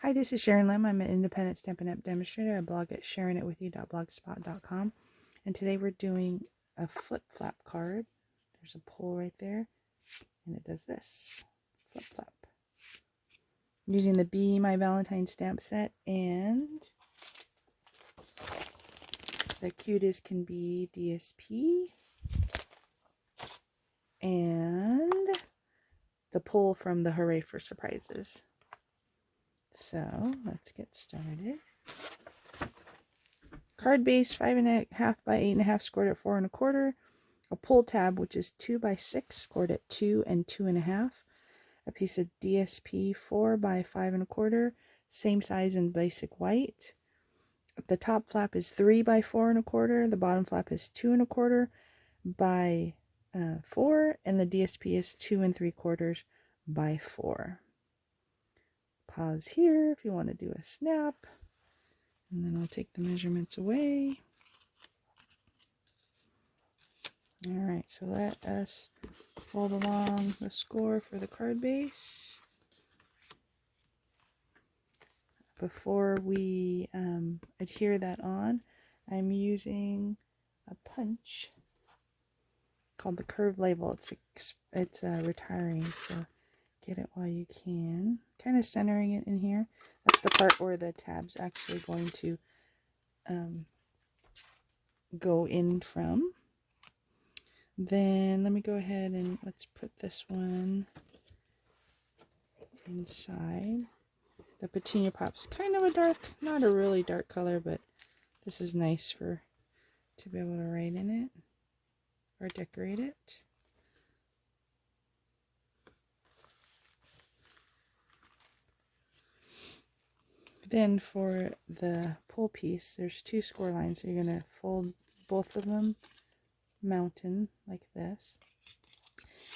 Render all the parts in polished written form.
Hi, this is Sharon Lim. I'm an independent Stampin' Up demonstrator. I blog at sharonitwithyou.blogspot.com. And today we're doing a flip flap card. There's a pull right there, and it does this flip flap. Using the Be My Valentine stamp set, and the Cutest Can Be DSP, and the pull from the Hooray for Surprises. So let's get started. Card base 5.5 by 8.5, scored at 4 1/4. A pull tab, which is 2 by 6, scored at 2 and 2.5. A piece of DSP 4 by 5 1/4, same size in basic white. The top flap is 3 by 4 1/4. The bottom flap is 2 1/4 by 4, and the DSP is 2 3/4 by 4. Pause here if you want to do a snap, and then I'll take the measurements away. Alright, so let us fold along the score for the card base. Before we adhere that on, I'm using a punch called the curved label. It's retiring, so get it while you can. Kind of centering it in here. That's the part where the tab's actually going to go in from. Then let me go ahead and let's put this one inside. The Petunia Pop's kind of a dark, not a really dark color, but this is nice to be able to write in it or decorate it. Then for the pull piece, there's 2 score lines, so you're going to fold both of them mountain like this.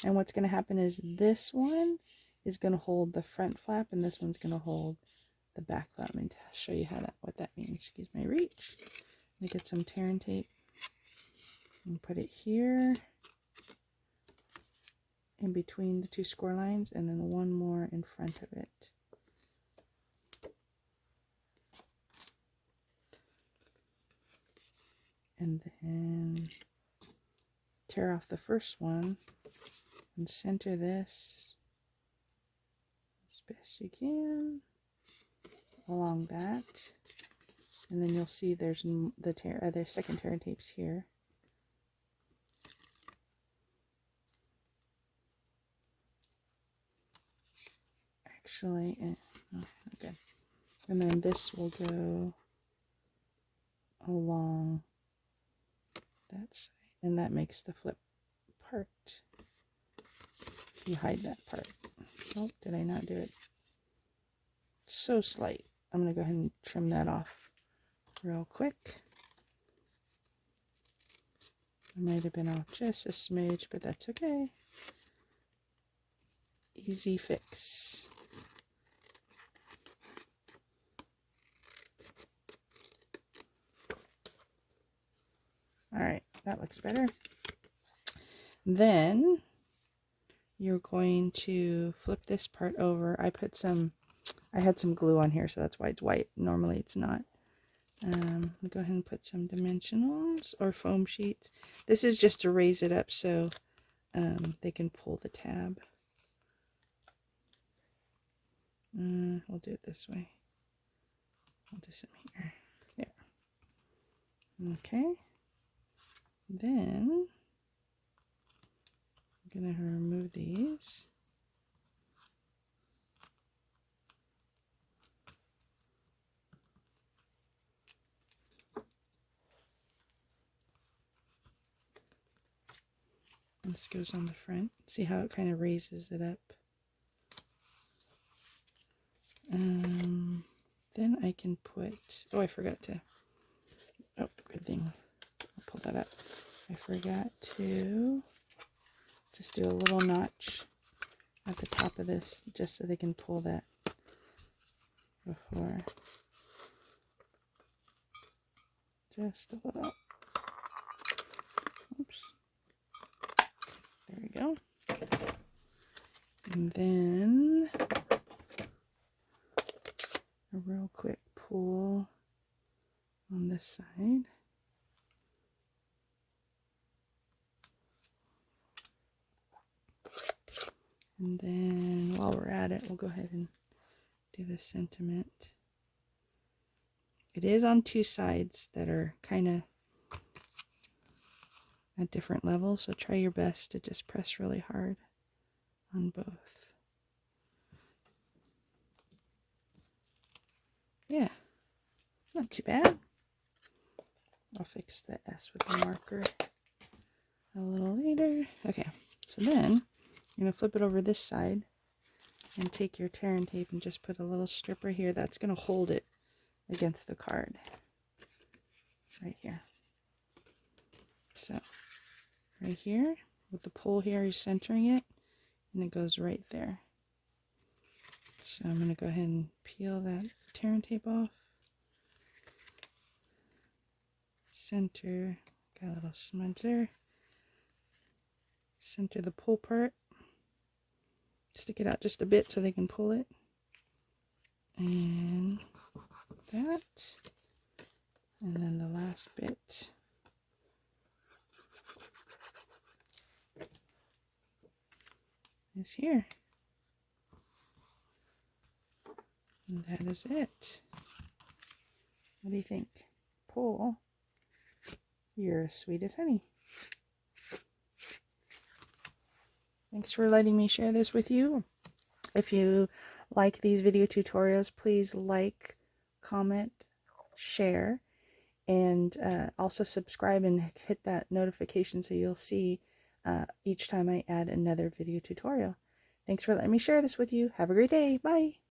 And what's going to happen is this one is going to hold the front flap, and this one's going to hold the back flap. Let me show you what that means. Excuse my reach. Let me get some tear and tape and put it here in between the 2 score lines, and then one more in front of it. And then tear off the first one and center this as best you can along that, and then you'll see there's the second tear and tapes here. Actually, okay, and then this will go along that side, and that makes the flip part. You hide that part. Oh, did I not do it? So slight. I'm going to go ahead and trim that off real quick. I might have been off just a smidge, but that's okay. Easy fix. Alright, that looks better. Then you're going to flip this part over. I had some glue on here, so that's why it's white. Normally it's not. I'll go ahead and put some dimensionals or foam sheets. This is just to raise it up so they can pull the tab. We'll do it this way. I'll do some here. There. Okay. Then I'm going to remove these. This goes on the front. See how it kind of raises it up. Then I can put, oh, I forgot to, oh, good thing. I'll pull that up. I forgot to just do a little notch at the top of this, just so they can pull that before. Just a little. Oops. There we go. And then a real quick pull on this side. And then while we're at it, we'll go ahead and do the sentiment. It is on two sides that are kind of at different levels, so try your best to just press really hard on both. Yeah, not too bad. I'll fix the S with the marker a little later. Okay, so then you're going to flip it over this side and take your tear and tape and just put a little stripper here. That's going to hold it against the card right here. So right here with the pull here, you're centering it, and it goes right there. So I'm going to go ahead and peel that tear and tape off. Center, got a little smudge there. Center the pull part. Stick it out just a bit so they can pull it. And that. And then the last bit. Is here. And that is it. What do you think? Pull. You're as sweet as honey. Thanks for letting me share this with you. If you like these video tutorials, please like, comment, share, and also subscribe and hit that notification so you'll see each time I add another video tutorial. Thanks for letting me share this with you. Have a great day. Bye.